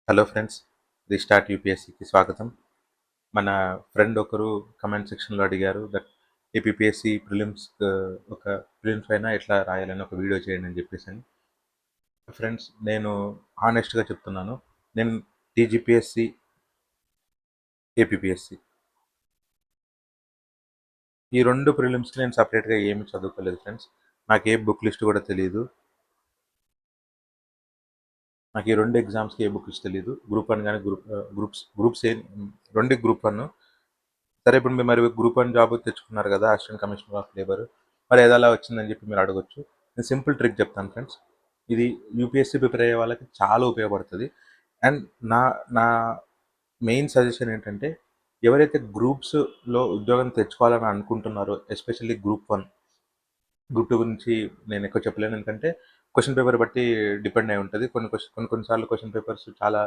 Hello friends, restart యూపీఎస్సీకి స్వాగతం. మన friend ఒకరు కమెంట్ సెక్షన్లో అడిగారు దట్ ఏపీఎస్సీ ప్రిలిమ్స్ ఒక ప్రిలిమ్స్ పైన ఎట్లా రాయాలని ఒక వీడియో చేయండి అని చెప్పేసి. ఫ్రెండ్స్, నేను హానెస్ట్గా చెప్తున్నాను, నేను టీజీపీఎస్సీ, ఏపీఎస్సీ ఈ రెండు ప్రిలిమ్స్కి నేను సపరేట్గా ఏమి చదువుకోలేదు ఫ్రెండ్స్. నాకు ఏ బుక్ లిస్ట్ కూడా తెలియదు. నాకు ఈ రెండు ఎగ్జామ్స్కి ఏ బుక్ లిస్ట్ తెలియదు. గ్రూప్ 1 కానీ గ్రూప్స్ రెండు గ్రూప్ 1. సరే, ఇప్పుడు మీరు మరి గ్రూప్ 1 జాబ్ తెచ్చుకున్నారు కదా, అసిస్టెంట్ కమిషనర్ ఆఫ్ లేబర్, మరి ఏదలా వచ్చిందని చెప్పి మీరు అడగొచ్చు. నేను సింపుల్ ట్రిక్ చెప్తాను ఫ్రెండ్స్. ఇది యూపీఎస్సీ ప్రిపేర్ అయ్యే వాళ్ళకి చాలా ఉపయోగపడుతుంది. అండ్ నా నా మెయిన్ సజెషన్ ఏంటంటే, ఎవరైతే గ్రూప్స్లో ఉద్యోగం తెచ్చుకోవాలని అనుకుంటున్నారో, ఎస్పెషల్లీ గ్రూప్ 1, గ్రూప్ 2 గురించి నేను ఎక్కువ చెప్పలేను, ఎందుకంటే క్వశ్చన్ పేపర్ బట్టి డిపెండ్ అయి ఉంటుంది. కొన్నిసార్లు క్వశ్చన్ పేపర్స్ చాలా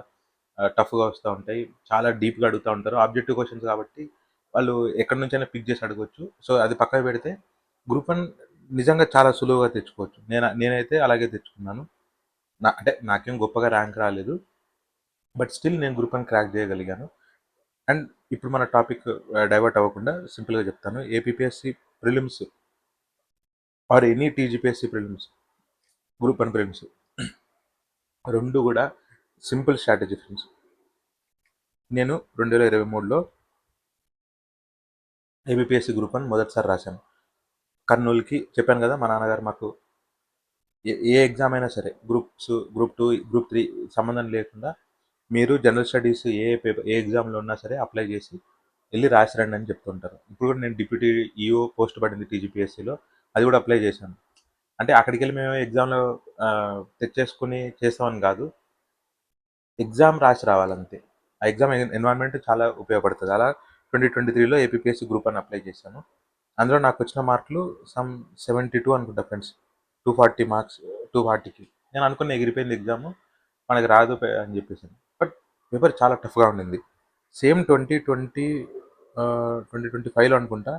టఫ్గా వస్తూ ఉంటాయి, చాలా డీప్గా అడుగుతూ ఉంటారు. ఆబ్జెక్టివ్ క్వశ్చన్స్ కాబట్టి వాళ్ళు ఎక్కడి నుంచైనా పిక్ చేసి అడగవచ్చు. సో అది పక్కన పెడితే గ్రూప్ 1 నిజంగా చాలా సులువుగా తెచ్చుకోవచ్చు. నేనైతే అలాగే తెచ్చుకున్నాను. అంటే నాకేం గొప్పగా ర్యాంక్ రాలేదు, బట్ స్టిల్ నేను గ్రూప్ 1 క్రాక్ చేయగలిగాను. అండ్ ఇప్పుడు మన టాపిక్ డైవర్ట్ అవ్వకుండా సింపుల్గా చెప్తాను. APSC prelims or any TGPSC prelims, group 1 prelims రెండు కూడా సింపుల్ స్ట్రాటజీ ఫ్రెండ్స్. నేను 2023లో ఏపీఎస్సీ గ్రూప్ 1 మొదటిసారి రాశాను. కర్నూలుకి చెప్పాను కదా, మా నాన్నగారు మాకు ఏ ఎగ్జామ్ అయినా సరే, గ్రూప్ 2, గ్రూప్ 3 సంబంధం లేకుండా మీరు జనరల్ స్టడీస్ ఏ ఎగ్జామ్లో ఉన్నా సరే అప్లై చేసి వెళ్ళి రాసి రండి అని చెప్తుంటారు. ఇప్పుడు కూడా నేను డిప్యూటీ ఈఓ పోస్ట్ పడింది టీజీపీఎస్సీలో, అది కూడా అప్లై చేశాను. అంటే అక్కడికి వెళ్ళి మేము ఎగ్జామ్లో తెచ్చేసుకుని చేస్తామని కాదు, ఎగ్జామ్ రాసి రావాలంతే. ఆ ఎగ్జామ్ ఎన్వైర్న్మెంట్ చాలా ఉపయోగపడుతుంది. అలా 2023లో ఏపీఎస్సీ గ్రూప్ 1 అప్లై చేశాను. అందులో నాకు వచ్చిన మార్కులు సమ్ 72 అనుకుంటా ఫ్రెండ్స్. 240 మార్క్స్, 240కి నేను అనుకున్న ఎగిరిపోయింది ఎగ్జామ్, మనకి రాదు అని చెప్పేసాను. బట్ పేపర్ చాలా టఫ్గా ఉండింది. సేమ్ 2025లో అనుకుంటా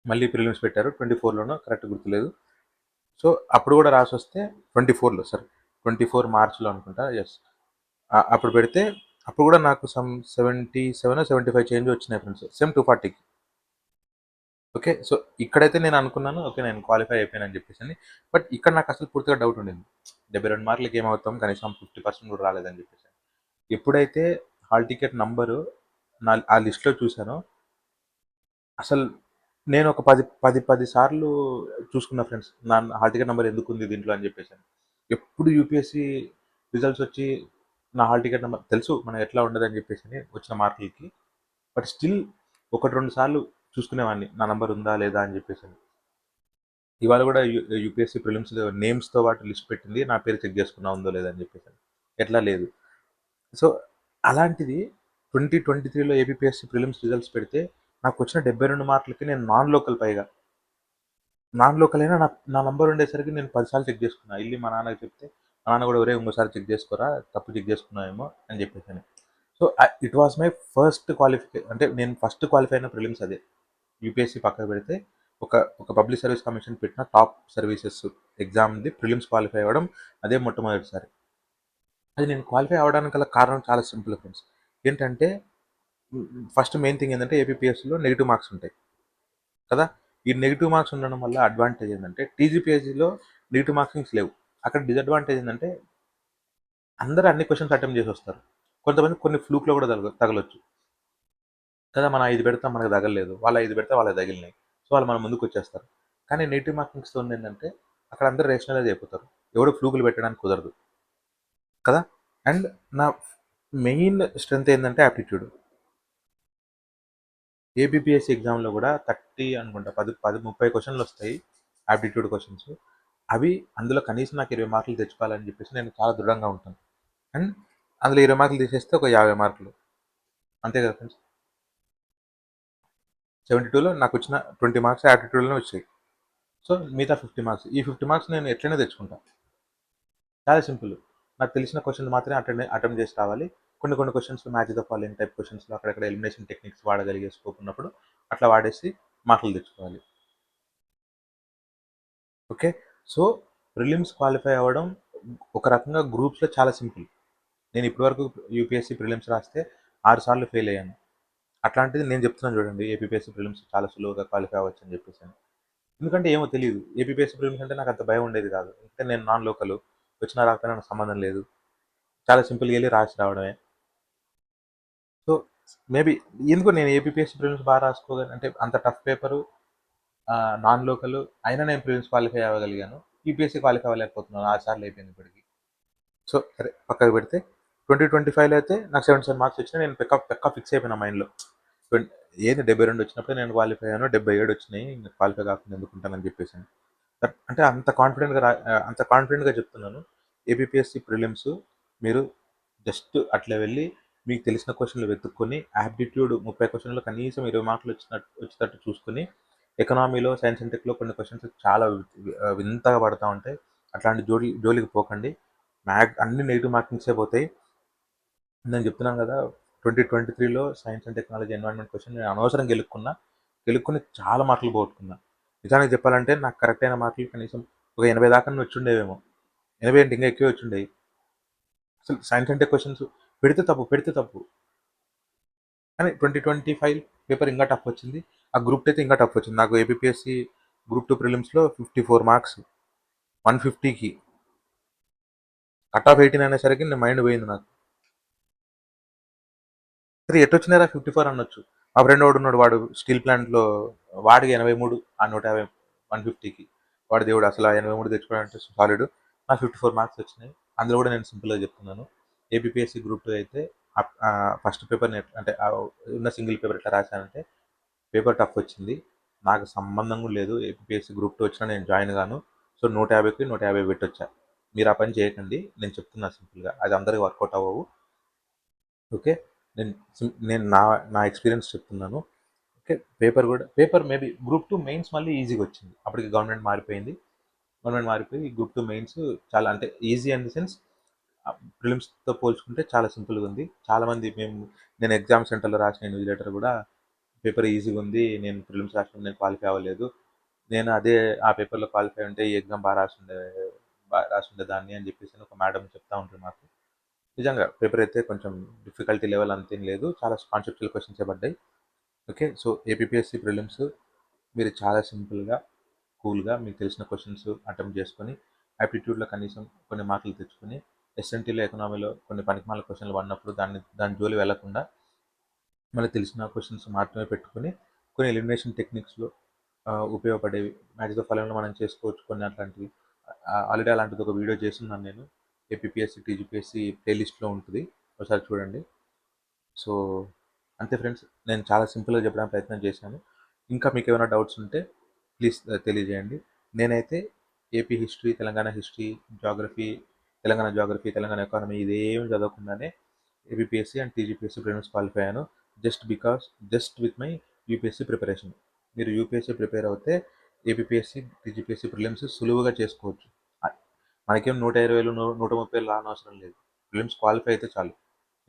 మళ్ళీ ప్రిలిమ్స్ పెట్టారు. 24లోనో కరెక్ట్ గుర్తులేదు. సో అప్పుడు కూడా రాసి వస్తే 24లో, సార్ 24 మార్చ్లో అనుకుంటా, ఎస్, అప్పుడు పెడితే అప్పుడు కూడా నాకు సమ్ 77-75 చేంజ్ వచ్చినాయి ఫ్రెండ్స్, సేమ్ 240కి. ఓకే, సో ఇక్కడైతే నేను అనుకున్నాను, ఓకే నేను క్వాలిఫై అయిపోయానని చెప్పేసి. బట్ ఇక్కడ నాకు అసలు పూర్తిగా డౌట్ ఉండింది, 72 మార్కులకి ఏమవుతాం, కనీసం 50% కూడా రాలేదని చెప్పేసి. ఎప్పుడైతే హాల్ టికెట్ నంబరు ఆ లిస్ట్లో చూశానో, అసలు నేను ఒక 10 సార్లు చూసుకున్నా ఫ్రెండ్స్, నా హాల్ టికెట్ నెంబర్ ఎందుకు ఉంది దీంట్లో అని చెప్పేసి. ఎప్పుడు యూపీఎస్సీ రిజల్ట్స్ వచ్చి నా హాల్ టికెట్ నెంబర్ తెలుసు మనం ఎట్లా ఉండదని చెప్పేసి వచ్చిన మార్కులకి, బట్ స్టిల్ 1-2 సార్లు చూసుకునేవాడిని నా నెంబర్ ఉందా లేదా అని చెప్పేసి. ఇవాళ కూడా యూపీఎస్సీ ప్రిలిమ్స్ నేమ్స్తో పాటు లిస్ట్ పెట్టింది, నా పేరు చెక్ చేసుకున్నా ఉందో లేదని చెప్పేసి. ఎట్లా లేదు. సో అలాంటిది 2023లో ఏపీఎస్సీ ప్రిలిమ్స్ రిజల్ట్స్ పెడితే నాకు వచ్చిన 72 మార్కులకి నేను నాన్ లోకల్ అయినా నా నంబర్ ఉండేసరికి నేను 10 సార్లు చెక్ చేసుకున్నా. వెళ్ళి మా నాన్నకి చెప్తే మా నాన్న కూడా, ఒరే ఇంకోసారి చెక్ చేసుకోరా, తప్పు చెక్ చేసుకున్నామేమో అని చెప్పేసి. So it was my first అంటే నేను ఫస్ట్ క్వాలిఫై అయిన ప్రిలిమ్స్ అదే. యూపీఎస్సీ పక్కకు పెడితే ఒక పబ్లిక్ సర్వీస్ కమిషన్ పెట్టిన టాప్ సర్వీసెస్ ఎగ్జామ్ది ప్రిలిమ్స్ క్వాలిఫై అవ్వడం అదే మొట్టమొదటిసారి. అది నేను క్వాలిఫై అవ్వడానికి గల కారణం చాలా సింపుల్ ఫ్రెండ్స్. ఏంటంటే ఫస్ట్ మెయిన్ థింగ్ ఏంటంటే ఏపీఎస్సీలో నెగిటివ్ మార్క్స్ ఉంటాయి కదా. ఈ నెగిటివ్ మార్క్స్ ఉండడం వల్ల అడ్వాంటేజ్ ఏంటంటే, టీజీపీఎస్సీలో నెగిటివ్ మార్కింగ్స్ లేవు. అక్కడ డిసడ్వాంటేజ్ ఏంటంటే, అందరూ అన్ని క్వశ్చన్స్ అటెంప్ట్ చేసి వస్తారు. కొంతమంది కొన్ని ఫ్లూక్లో కూడా తగలొచ్చు కదా. మనం 5 పెడతాం, మనకు తగలలేదు, వాళ్ళ 5 పెడితే వాళ్ళకి తగిలినాయి, సో వాళ్ళు మన ముందుకు వచ్చేస్తారు. కానీ నెగిటివ్ మార్కింగ్స్తో ఏంటంటే, అక్కడ అందరూ రేషనలైజ్ అయిపోతారు, ఎవడు ఫ్లూకులు పెట్టడానికి కుదరదు కదా. అండ్ నా మెయిన్ స్ట్రెంత్ ఏంటంటే యాప్టిట్యూడ్. ఏపీఎస్సీ ఎగ్జామ్లో కూడా 30 అనుకుంటా, 30 క్వశ్చన్లు వస్తాయి యాప్టిట్యూడ్ క్వశ్చన్స్. అవి అందులో కనీసం నాకు 20 మార్కులు తెచ్చుకోవాలని చెప్పేసి నేను చాలా దృఢంగా ఉంటాను. అండ్ అందులో 20 మార్కులు తీసేస్తే ఒక 50 మార్కులు, అంతే కదా ఫ్రెండ్స్. 72లో నాకు వచ్చిన 20 మార్క్స్ యాప్టిట్యూడ్లోనే వచ్చాయి. సో మిగతా 50 మార్క్స్, ఈ 50 మార్క్స్ నేను ఎట్లయినా తెచ్చుకుంటాను. చాలా సింపుల్. నాకు తెలిసిన క్వశ్చన్స్ మాత్రమే అటెంప్ట్ చేసి రావాలి. కొన్ని questions match the following type క్వశ్చన్స్లో అక్కడక్కడ ఎలిమినేషన్ టెక్నిక్స్ వాడగలిగే స్కోప్ ఉన్నప్పుడు అట్లా వాడేసి మార్కులు తెచ్చుకోవాలి. ఓకే, సో ప్రిలిమ్స్ క్వాలిఫై అవ్వడం ఒక రకంగా గ్రూప్స్లో చాలా సింపుల్. నేను ఇప్పటివరకు యూపీఎస్సీ ప్రిలిమ్స్ రాస్తే 6 సార్లు ఫెయిల్ అయ్యాను. అట్లాంటిది నేను చెప్తున్నాను చూడండి, ఏపీపీఎస్సీ ప్రిలిమ్స్ చాలా సులువుగా క్వాలిఫై అవ్వచ్చు అని చెప్పేసి. ఎందుకంటే ఏమో తెలీదు. ఏపీపీఎస్సీ ప్రిలిమ్స్ అంటే నాకు అంత భయం ఉండేది కాదు. ఎందుకంటే నేను నాన్ లోకల్, వచ్చినా రాకపోయినా నాకు సంబంధం లేదు. చాలా సింపుల్గా వెళ్ళి రాసి రావడమే. సో మేబీ ఎందుకో నేను ఏపీపీఎస్సీ ప్రిలిమ్స్ బాగా రాసుకోగలను అంటే అంత టఫ్ పేపరు, నాన్ లోకల్ అయినా నేను ప్రిలిమ్స్ క్వాలిఫై అవ్వగలిగాను. యూపీఎస్సీ క్వాలిఫై అవ్వలేకపోతున్నాను 6 సార్లు అయిపోయింది ఇప్పటికి. సో సరే పక్కకు పెడితే 2025లో అయితే నాకు 77 మార్క్స్ వచ్చినాయి. నేను పక్కా ఫిక్స్ అయిపోయినా మైండ్లో. ఏది 72 వచ్చినప్పుడే నేను క్వాలిఫై అయ్యాను, 77 వచ్చినాయి, ఇంకా క్వాలిఫై కాకుండా ఎందుకుంటానని చెప్పేసి. అంటే అంత కాన్ఫిడెంట్గా చెప్తున్నాను. ఏపీపీఎస్సీ ప్రిలిమ్స్ మీరు జస్ట్ అట్లా వెళ్ళి మీకు తెలిసిన క్వశ్చన్లు వెతుక్కొని యాప్టిట్యూడ్ 30 క్వశ్చన్లు కనీసం 20 మార్కులు వచ్చేటట్టు చూసుకొని, ఎకనామీలో సైన్స్ అండ్ టెక్లో కొన్ని క్వశ్చన్స్ చాలా వింతగా పడతా ఉంటాయి. అట్లాంటి జోలికి పోకండి. అన్ని నెగిటివ్ మార్కింగ్సే పోతాయి. నేను చెప్తున్నాను కదా, 2023లో science and technology environment question నేను అనవసరం గెలుక్కుని చాలా మార్కులు పోగొట్టుకున్నా. నిజానికి చెప్పాలంటే నాకు కరెక్ట్ అయిన మార్కులు కనీసం ఒక 80 దాకా వచ్చి ఉండేవేమో. 80 అంటే ఇంకా ఎక్కువ వచ్చి ఉండేవి. అసలు సైన్స్ అండ్ టెక్ క్వశ్చన్స్ పెడితే తప్పు. కానీ 2025 పేపర్ ఇంకా టఫ్ వచ్చింది. ఆ గ్రూప్ అయితే ఇంకా టఫ్ వచ్చింది. నాకు ఏపీపీఎస్సీ గ్రూప్ 2 ప్రిలిమ్స్లో 54 మార్క్స్ 150కి కట్ ఆఫ్ 18 అనేసరికి నేను మైండ్ పోయింది నాకు. సరే ఎట్టొచ్చినారా 54 అనొచ్చు. మా ఫ్రెండ్ వాడు ఉన్నాడు, వాడు స్టీల్ ప్లాంట్లో, వాడికి 83 ఆ 150 150కి. వాడు దేవుడు అసలు ఆ 83 తెచ్చుకోవాలంటే సాలిడ్. నాకు 54 మార్క్స్ వచ్చినాయి. అందులో కూడా నేను సింపుల్గా చెప్తున్నాను, ఏపీపీఎస్సీ గ్రూప్ 2 అయితే ఫస్ట్ పేపర్ని అంటే ఉన్న సింగిల్ పేపర్ ఎట్లా రాశానంటే, పేపర్ టఫ్ వచ్చింది, నాకు సంబంధం కూడా లేదు, ఏపీపీఎస్సీ గ్రూప్ 2 వచ్చినా నేను జాయిన్ గాను. సో 150కి 150 పెట్టొచ్చా. మీరు ఆ పని చేయకండి, నేను చెప్తున్నా సింపుల్గా, అది అందరికీ వర్కౌట్ అవ్వవు. ఓకే, నేను నా ఎక్స్పీరియన్స్ చెప్తున్నాను. Okay, paper maybe group 2 mains మళ్ళీ ఈజీగా వచ్చింది. అప్పటికి గవర్నమెంట్ మారిపోయి గ్రూప్ 2 మెయిన్స్ చాలా అంటే ఈజీ ఇన్ ది సెన్స్ ప్రిలిమ్స్తో పోల్చుకుంటే చాలా సింపుల్గా ఉంది. చాలామంది నేను ఎగ్జామ్ సెంటర్లో రాసిన ఇన్విజిలేటర్ కూడా పేపర్ ఈజీగా ఉంది, నేను ప్రిలిమ్స్ రాసిన నేను క్వాలిఫై అవ్వలేదు, నేను ఆ పేపర్లో క్వాలిఫై ఉంటే ఈ ఎగ్జామ్ బాగా రాసుండే దాన్ని అని చెప్పేసి ఒక మేడం చెప్తా ఉంటారు మాకు. నిజంగా పేపర్ అయితే కొంచెం డిఫికల్టీ లెవెల్ అంతేం లేదు, చాలా కాన్సెప్చువల్ క్వశ్చన్స్ పడ్డాయి. ఓకే, సో ఏపీపీఎస్సీ ప్రిలిమ్స్ మీరు చాలా సింపుల్గా కూల్గా మీకు తెలిసిన క్వశ్చన్స్ అటెంప్ట్ చేసుకొని, యాప్టిట్యూడ్లో కనీసం కొన్ని మార్కులు తెచ్చుకొని, ఎస్ఎన్టీలో ఎకనామీలో కొన్ని పనికిమాల క్వశ్చన్లు పడినప్పుడు దాని జోలి వెళ్లకుండా మనకు తెలిసిన క్వశ్చన్స్ మాత్రమే పెట్టుకొని, కొన్ని ఎలిమినేషన్ టెక్నిక్స్లో ఉపయోగపడేవి మ్యాచ్ ద ఫాలోయింగ్లో మనం చేసుకోవచ్చు కొన్ని అట్లాంటివి. ఆల్రెడీ అలాంటిది ఒక వీడియో చేస్తున్నాను నేను, ఏపీపీఎస్సీ టీజీపీఎస్సీ ప్లేలిస్ట్లో ఉంటుంది, ఒకసారి చూడండి. సో అంతే ఫ్రెండ్స్, నేను చాలా సింపుల్గా చెప్పడానికి ప్రయత్నం చేశాను. ఇంకా మీకు ఏమైనా డౌట్స్ ఉంటే ప్లీజ్ తెలియజేయండి. నేనైతే AP history, Telangana history, Telangana geography, Telangana economy ఇదేం చదవకుండానే APPSC and TGPSC prelims qualify అయ్యాను. Just with my UPSC preparation. మీరు యూపీఎస్సీ ప్రిపేర్ అవుతే ఏపీపీఎస్సీ టీజీపీఎస్సీ ప్రిలిమ్స్ సులువుగా చేసుకోవచ్చు. మనకేం 120,000 130,000 రానవసరం లేదు. ప్రిలిమ్స్ క్వాలిఫై అయితే చాలు.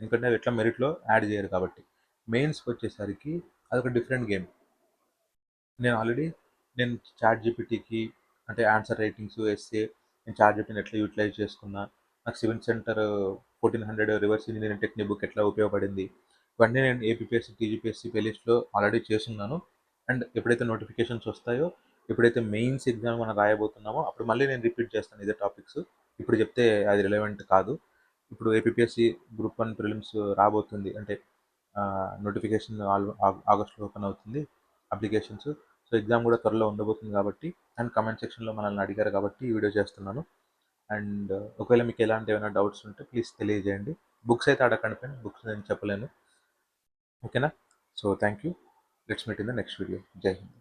ఎందుకంటే అవి ఎట్లా మెరిట్లో యాడ్ చేయరు కాబట్టి. మెయిన్స్కి వచ్చేసరికి అదొక డిఫరెంట్ గేమ్. నేను చాట్ జీపీటీకి అంటే ఆన్సర్ రైటింగ్స్, ఎస్సే, నేను చాట్ జీపీటీని ఎట్లా యూటిలైజ్ చేసుకున్నా, నాకు civil centre 1400 reverse engineering technique book ఎట్లా ఉపయోగపడింది, ఇవన్నీ నేను ఏపీపీఎస్సీ టీజీపీఎస్సీ ప్లేలిస్ట్లో ఆల్రెడీ చేస్తున్నాను. అండ్ ఎప్పుడైతే నోటిఫికేషన్స్ వస్తాయో, ఎప్పుడైతే మెయిన్స్ ఎగ్జామ్ మనం రాయబోతున్నామో అప్పుడు మళ్ళీ నేను రిపీట్ చేస్తాను ఇదే టాపిక్స్. ఇప్పుడు చెప్తే అది రిలవెంట్ కాదు. ఇప్పుడు ఏపీపీఎస్సీ గ్రూప్ 1 ప్రిలిమ్స్ రాబోతుంది, అంటే నోటిఫికేషన్ ఆగస్ట్లో ఓపెన్ అవుతుంది అప్లికేషన్స్. సో ఎగ్జామ్ కూడా త్వరలో ఉండబోతుంది కాబట్టి, అండ్ కమెంట్ సెక్షన్లో మనల్ని అడిగారు కాబట్టి ఈ వీడియో చేస్తున్నాను. అండ్ ఒకవేళ మీకు ఎలాంటి ఏమైనా డౌట్స్ ఉంటే ప్లీజ్ తెలియజేయండి. బుక్స్ అయితే అడగండి ఫ్రెండ్స్, బుక్స్ నేను చెప్పలేను. ఓకేనా? So thank you. Let's meet in the next video. జై హింద్.